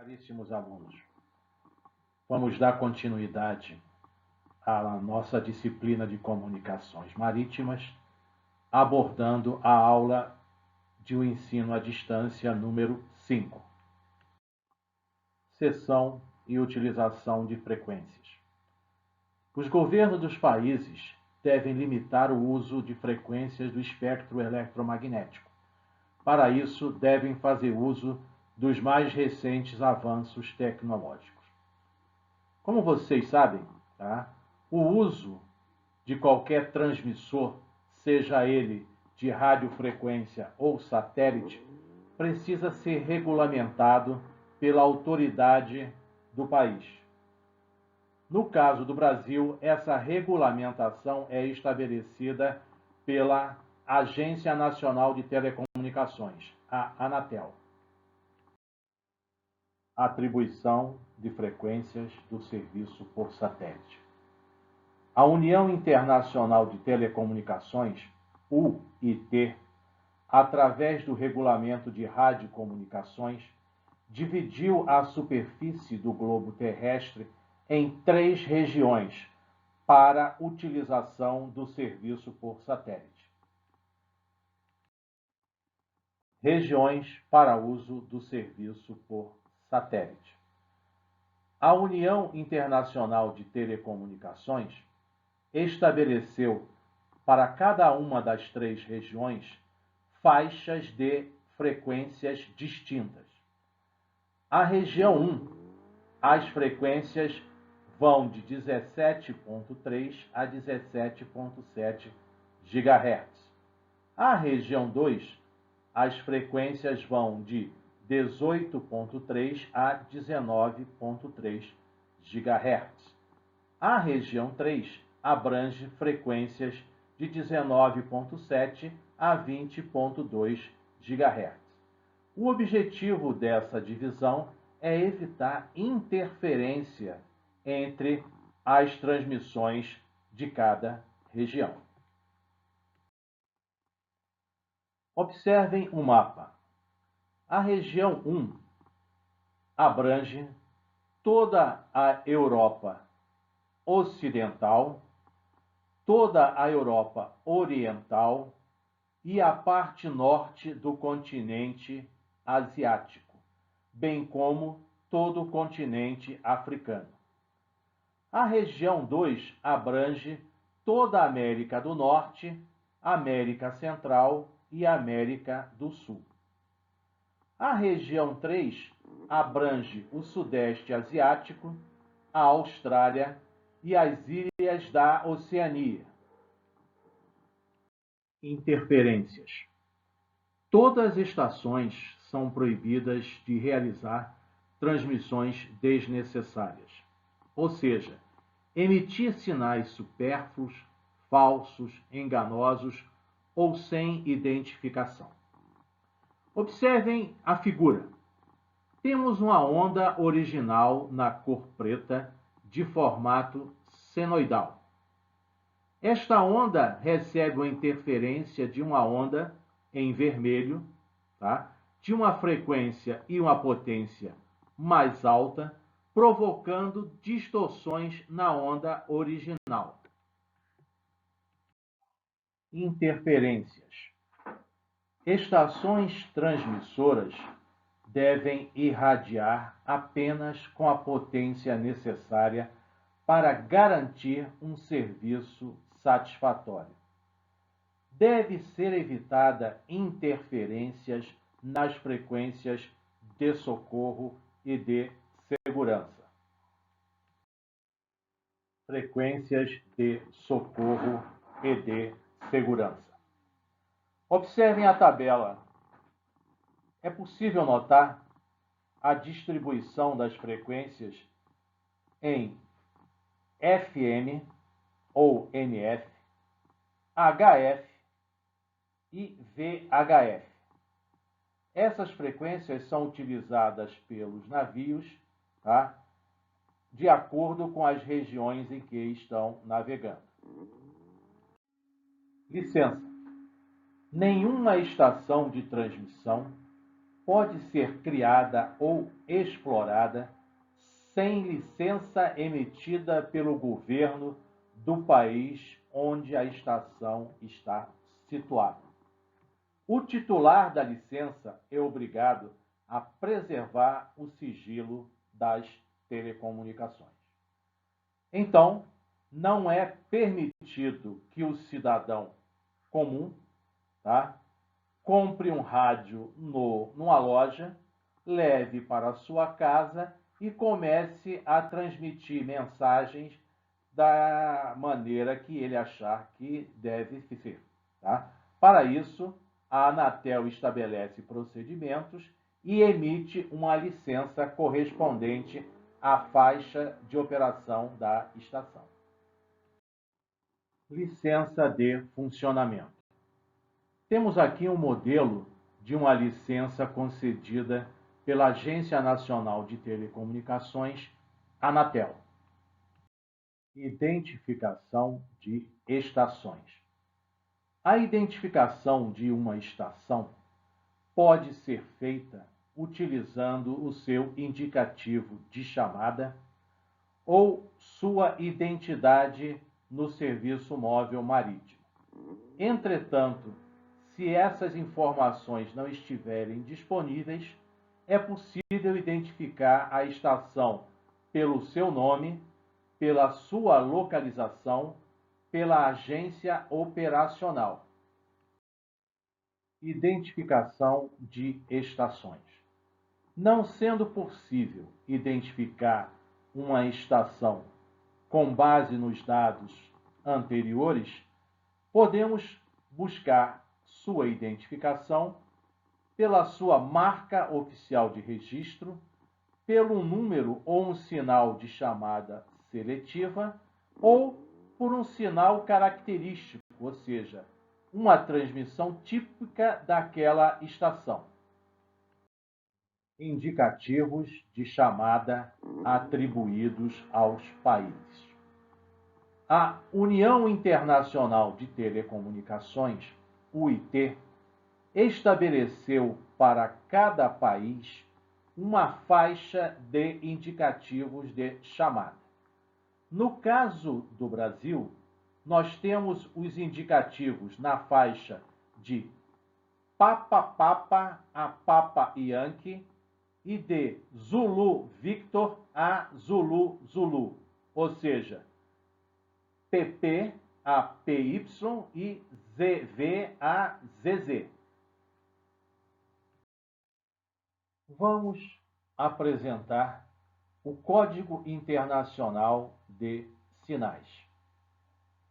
Caríssimos alunos, vamos dar continuidade à nossa disciplina de comunicações marítimas, abordando a aula de o ensino à distância número 5. Cessão e utilização de frequências. Os governos dos países devem limitar o uso de frequências do espectro eletromagnético. Para isso, devem fazer uso dos mais recentes avanços tecnológicos. Como vocês sabem, o uso de qualquer transmissor, seja ele de radiofrequência ou satélite, precisa ser regulamentado pela autoridade do país. No caso do Brasil, essa regulamentação é estabelecida pela Agência Nacional de Telecomunicações, a Anatel. Atribuição de frequências do serviço por satélite. A União Internacional de Telecomunicações, UIT, através do Regulamento de Radiocomunicações, dividiu a superfície do globo terrestre em 3 regiões para utilização do serviço por satélite. Regiões para uso do serviço por satélite. A União Internacional de Telecomunicações estabeleceu para cada uma das 3 regiões faixas de frequências distintas. A região 1, as frequências vão de 17.3 a 17.7 GHz. A região 2, as frequências vão de 18.3 a 19.3 GHz. A região 3 abrange frequências de 19.7 a 20.2 GHz. O objetivo dessa divisão é evitar interferência entre as transmissões de cada região. Observem o mapa. A região 1 abrange toda a Europa Ocidental, toda a Europa Oriental e a parte norte do continente asiático, bem como todo o continente africano. A região 2 abrange toda a América do Norte, América Central e América do Sul. A região 3 abrange o Sudeste Asiático, a Austrália e as ilhas da Oceania. Interferências. Todas as estações são proibidas de realizar transmissões desnecessárias, ou seja, emitir sinais supérfluos, falsos, enganosos ou sem identificação. Observem a figura. Temos uma onda original na cor preta, de formato senoidal. Esta onda recebe uma interferência de uma onda em vermelho, de uma frequência e uma potência mais alta, provocando distorções na onda original. Interferências. Estações transmissoras devem irradiar apenas com a potência necessária para garantir um serviço satisfatório. Deve ser evitada interferências nas frequências de socorro e de segurança. Frequências de socorro e de segurança. Observem a tabela. É possível notar a distribuição das frequências em FM ou NF, HF e VHF. Essas frequências são utilizadas pelos navios, de acordo com as regiões em que estão navegando. Licença. Nenhuma estação de transmissão pode ser criada ou explorada sem licença emitida pelo governo do país onde a estação está situada. O titular da licença é obrigado a preservar o sigilo das telecomunicações. Então, não é permitido que o cidadão comum, compre um rádio numa loja, leve para a sua casa e comece a transmitir mensagens da maneira que ele achar que deve ser. Para isso, a Anatel estabelece procedimentos e emite uma licença correspondente à faixa de operação da estação. Licença de funcionamento. Temos aqui um modelo de uma licença concedida pela Agência Nacional de Telecomunicações, Anatel. Identificação de estações. A identificação de uma estação pode ser feita utilizando o seu indicativo de chamada ou sua identidade no serviço móvel marítimo. Entretanto, se essas informações não estiverem disponíveis, é possível identificar a estação pelo seu nome, pela sua localização, pela agência operacional. Identificação de estações. Não sendo possível identificar uma estação com base nos dados anteriores, podemos buscar sua identificação pela sua marca oficial de registro, pelo número ou um sinal de chamada seletiva ou por um sinal característico, ou seja, uma transmissão típica daquela estação. Indicativos de chamada atribuídos aos países. A União Internacional de Telecomunicações, UIT, estabeleceu para cada país uma faixa de indicativos de chamada. No caso do Brasil, nós temos os indicativos na faixa de Papa Papa a Papa Yankee e de Zulu Victor a Zulu Zulu, ou seja, PP a PY e ZV a ZZ. Vamos apresentar o Código Internacional de Sinais.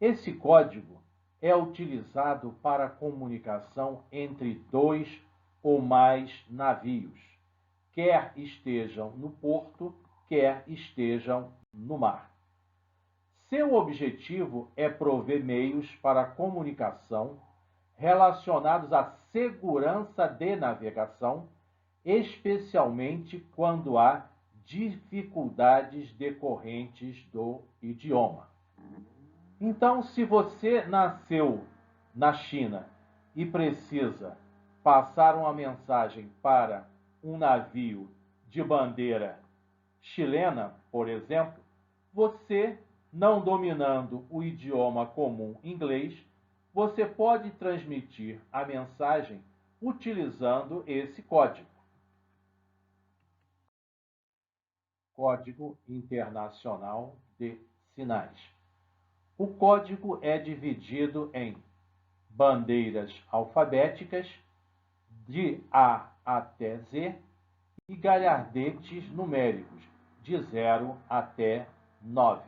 Esse código é utilizado para a comunicação entre dois ou mais navios, quer estejam no porto, quer estejam no mar. Seu objetivo é prover meios para a comunicação relacionados à segurança de navegação, especialmente quando há dificuldades decorrentes do idioma. Então, se você nasceu na China e precisa passar uma mensagem para um navio de bandeira chilena, por exemplo, você, não dominando o idioma comum inglês, você pode transmitir a mensagem utilizando esse código. Código Internacional de Sinais. O código é dividido em bandeiras alfabéticas, de A até Z, e galhardetes numéricos, de 0 até 9.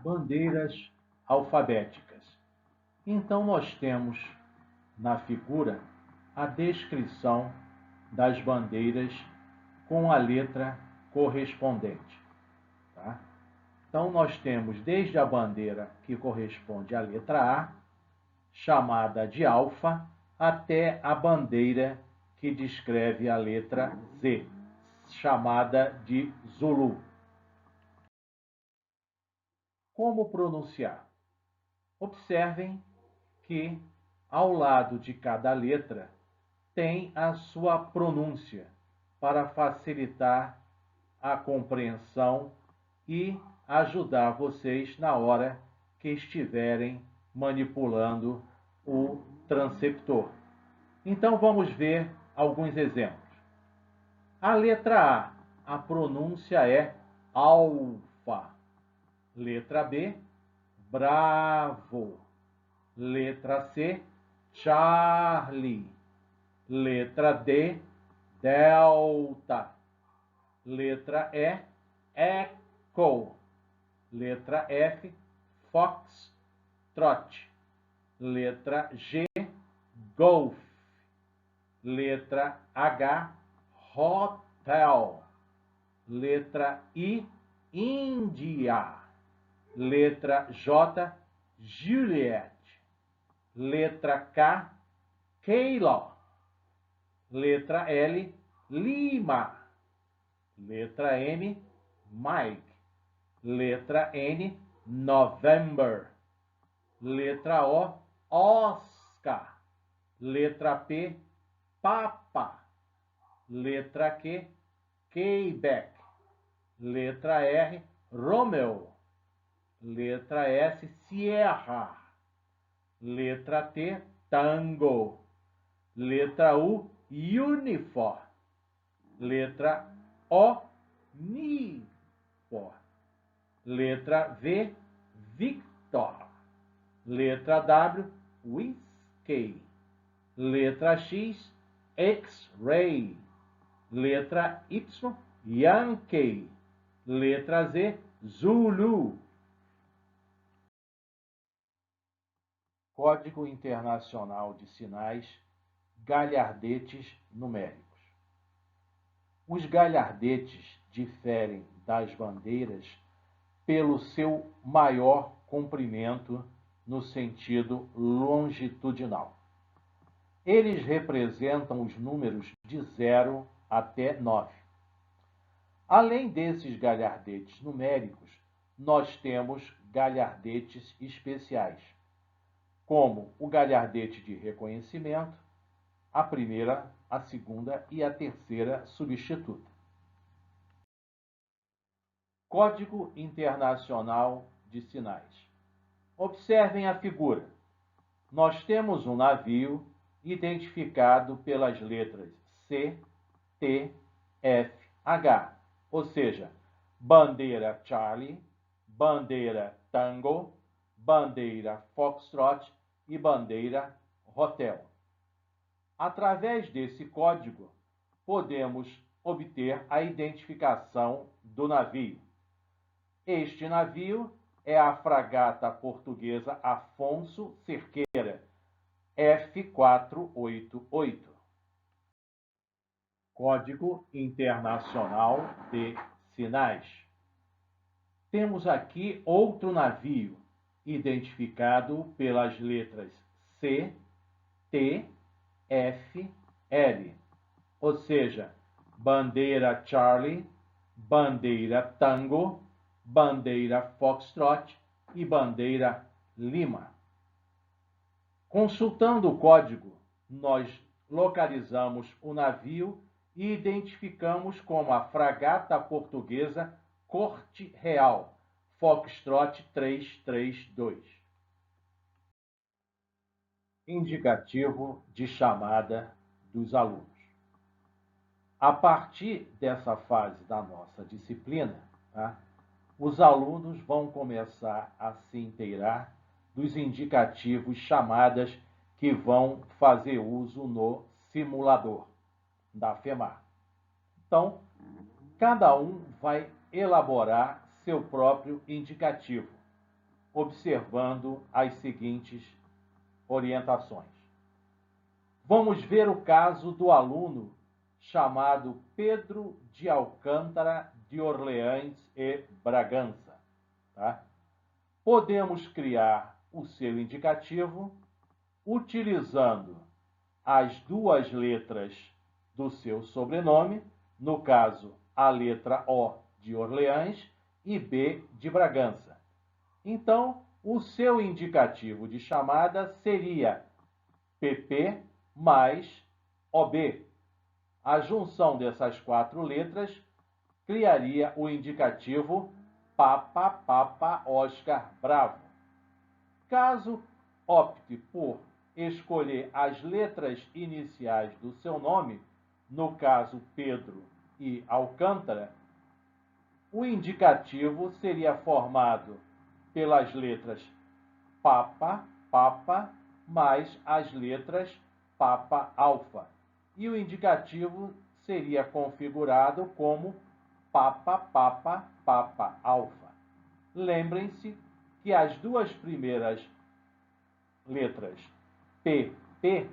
Bandeiras alfabéticas. Então, nós temos na figura a descrição das bandeiras com a letra correspondente. Então, nós temos desde a bandeira que corresponde à letra A, chamada de alfa, até a bandeira que descreve a letra Z, chamada de Zulu. Como pronunciar? Observem que, ao lado de cada letra, tem a sua pronúncia para facilitar a compreensão e ajudar vocês na hora que estiverem manipulando o transceptor. Então vamos ver alguns exemplos. A letra A pronúncia é alfa. Letra B, bravo. Letra C, Charlie. Letra D, delta. Letra E, echo. Letra F, foxtrot. Letra G, golf. Letra H, hotel. Letra I, Índia. Letra J, Juliet. Letra K, Kayla. Letra L, Lima. Letra M, Mike. Letra N, November. Letra O, Oscar. Letra P, Papa. Letra Q, Quebec. Letra R, Romeo. Letra S, Sierra. Letra T, Tango. Letra U, Uniform. Letra O, Nifor. Letra V, Victor. Letra W, Whiskey. Letra X, X-ray. Letra Y, Yankee. Letra Z, Zulu. Código Internacional de Sinais, galhardetes numéricos. Os galhardetes diferem das bandeiras pelo seu maior comprimento no sentido longitudinal. Eles representam os números de 0 até 9. Além desses galhardetes numéricos, nós temos galhardetes especiais, como o galhardete de reconhecimento, a primeira, a segunda e a terceira substituta. Código Internacional de Sinais. Observem a figura. Nós temos um navio identificado pelas letras C, T, F, H, ou seja, bandeira Charlie, bandeira Tango, bandeira Foxtrot e bandeira Hotel. Através desse código, podemos obter a identificação do navio. Este navio é a fragata portuguesa Afonso Cerqueira, F488. Código Internacional de Sinais. Temos aqui outro navio, identificado pelas letras C, T, F, L, ou seja, bandeira Charlie, bandeira Tango, bandeira Foxtrot e bandeira Lima. Consultando o código, nós localizamos o navio e identificamos como a fragata portuguesa Corte Real, Foxtrot 332. Indicativo de chamada dos alunos. A partir dessa fase da nossa disciplina, os alunos vão começar a se inteirar dos indicativos chamadas que vão fazer uso no simulador da FEMAR. Então, cada um vai elaborar seu próprio indicativo, observando as seguintes orientações. Vamos ver o caso do aluno chamado Pedro de Alcântara de Orleans e Bragança. Podemos criar o seu indicativo utilizando as duas letras do seu sobrenome, no caso, a letra O de Orleans e B de Bragança. Então, o seu indicativo de chamada seria PP mais OB. A junção dessas 4 letras criaria o indicativo Papa, Papa, Oscar, Bravo. Caso opte por escolher as letras iniciais do seu nome, no caso Pedro e Alcântara, o indicativo seria formado pelas letras Papa, Papa, mais as letras Papa Alfa. E o indicativo seria configurado como Papa, Papa, Papa Alfa. Lembrem-se que as 2 primeiras letras PP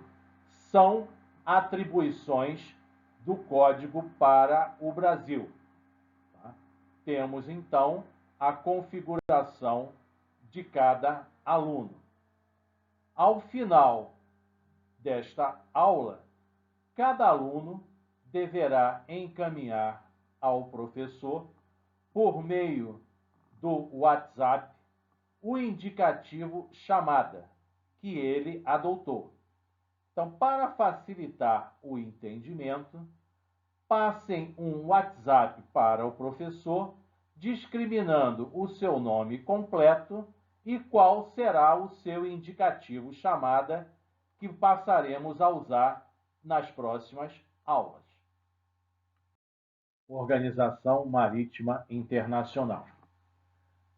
são atribuições do código para o Brasil. Tá? Temos, então, a configuração de cada aluno. Ao final desta aula, cada aluno deverá encaminhar ao professor, por meio do WhatsApp, o indicativo chamada que ele adotou. Então, para facilitar o entendimento, passem um WhatsApp para o professor, discriminando o seu nome completo e qual será o seu indicativo chamada que passaremos a usar nas próximas aulas. Organização Marítima Internacional.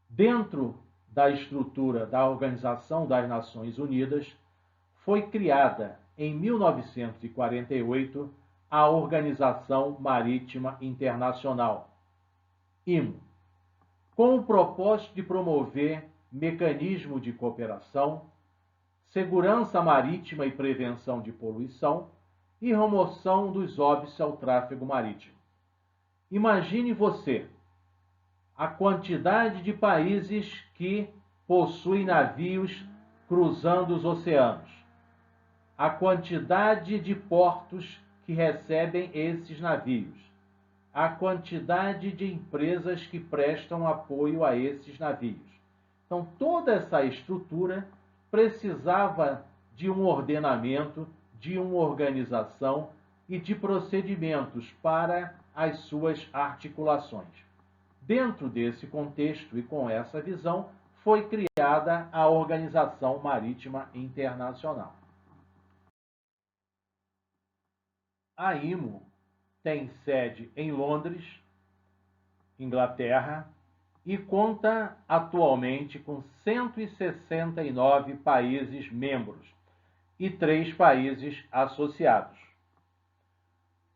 Dentro da estrutura da Organização das Nações Unidas, foi criada em 1948 a Organização Marítima Internacional, IMO, com o propósito de promover mecanismos de cooperação, segurança marítima e prevenção de poluição e remoção dos óbices ao tráfego marítimo. Imagine você a quantidade de países que possuem navios cruzando os oceanos, a quantidade de portos que recebem esses navios, a quantidade de empresas que prestam apoio a esses navios. Então, toda essa estrutura precisava de um ordenamento, de uma organização e de procedimentos para as suas articulações. Dentro desse contexto e com essa visão, foi criada a Organização Marítima Internacional. A IMO tem sede em Londres, Inglaterra, e conta atualmente com 169 países membros e 3 países associados.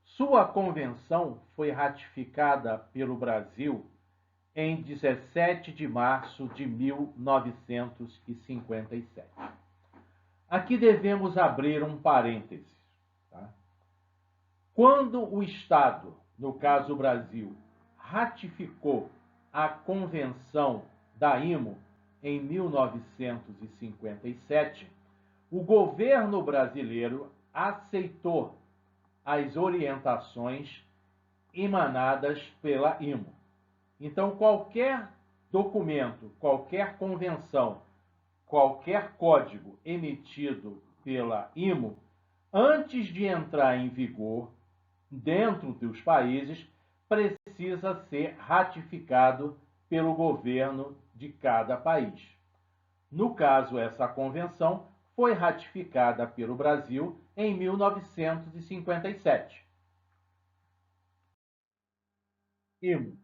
Sua convenção foi ratificada pelo Brasil em 17 de março de 1957. Aqui devemos abrir um parêntese. Tá? Quando o Estado, no caso o Brasil, ratificou a Convenção da IMO em 1957, o governo brasileiro aceitou as orientações emanadas pela IMO. Então, qualquer documento, qualquer convenção, qualquer código emitido pela IMO, antes de entrar em vigor dentro dos países, precisa ser ratificado pelo governo de cada país. No caso, essa convenção foi ratificada pelo Brasil em 1957. IMO,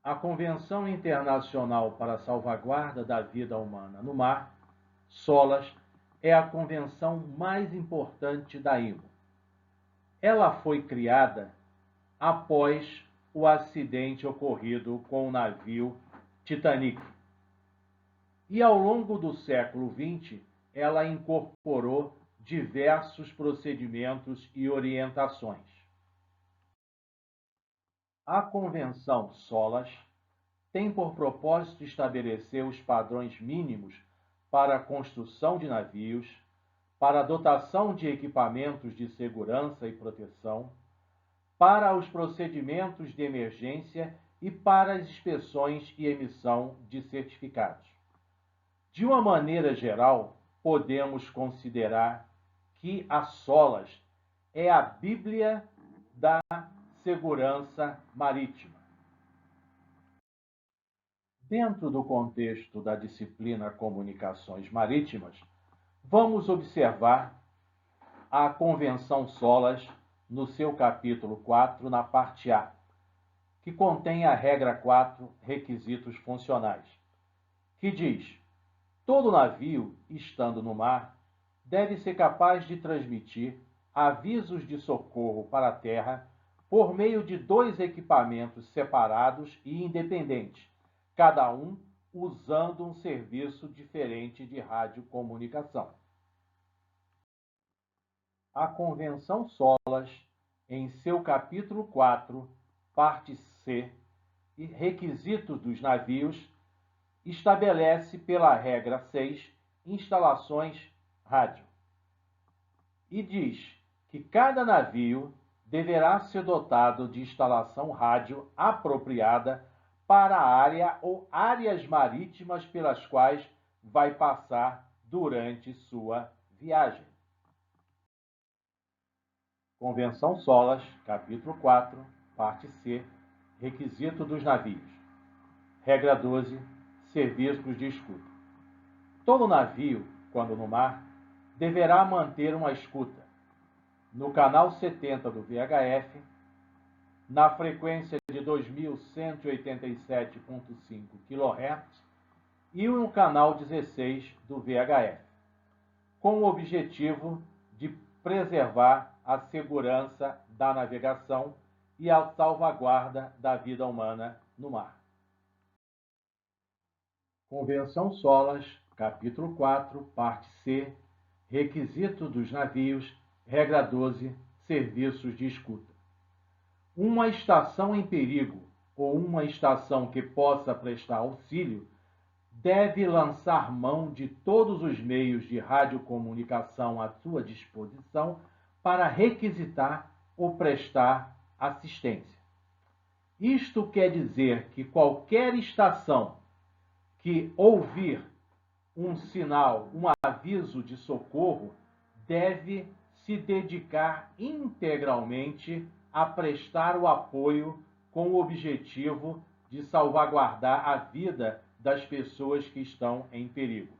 a Convenção Internacional para a Salvaguarda da Vida Humana no Mar, SOLAS, é a convenção mais importante da IMO. Ela foi criada após o acidente ocorrido com o navio Titanic. E ao longo do século XX, ela incorporou diversos procedimentos e orientações. A Convenção SOLAS tem por propósito estabelecer os padrões mínimos para a construção de navios, para a dotação de equipamentos de segurança e proteção, para os procedimentos de emergência e para as inspeções e emissão de certificados. De uma maneira geral, podemos considerar que a SOLAS é a Bíblia da segurança marítima. Dentro do contexto da disciplina Comunicações Marítimas, vamos observar a Convenção SOLAS no seu capítulo 4, na parte A, que contém a regra 4, requisitos funcionais, que diz: todo navio, estando no mar, deve ser capaz de transmitir avisos de socorro para a terra por meio de 2 equipamentos separados e independentes, cada um usando um serviço diferente de radiocomunicação. A Convenção SOLAS, em seu capítulo 4, parte C, e requisitos dos navios, estabelece pela regra 6 instalações rádio e diz que cada navio deverá ser dotado de instalação rádio apropriada para a área ou áreas marítimas pelas quais vai passar durante sua viagem. Convenção SOLAS, capítulo 4, parte C, requisito dos navios. Regra 12, serviços de escuta. Todo navio, quando no mar, deverá manter uma escuta no canal 70 do VHF, na frequência de 2187,5 kHz e no canal 16 do VHF, com o objetivo de preservar a segurança da navegação e a salvaguarda da vida humana no mar. Convenção SOLAS, capítulo 4, parte C, requisito dos navios, regra 12, serviços de escuta. Uma estação em perigo ou uma estação que possa prestar auxílio deve lançar mão de todos os meios de radiocomunicação à sua disposição para requisitar ou prestar assistência. Isto quer dizer que qualquer estação que ouvir um sinal, um aviso de socorro, deve se dedicar integralmente a prestar o apoio com o objetivo de salvaguardar a vida das pessoas que estão em perigo.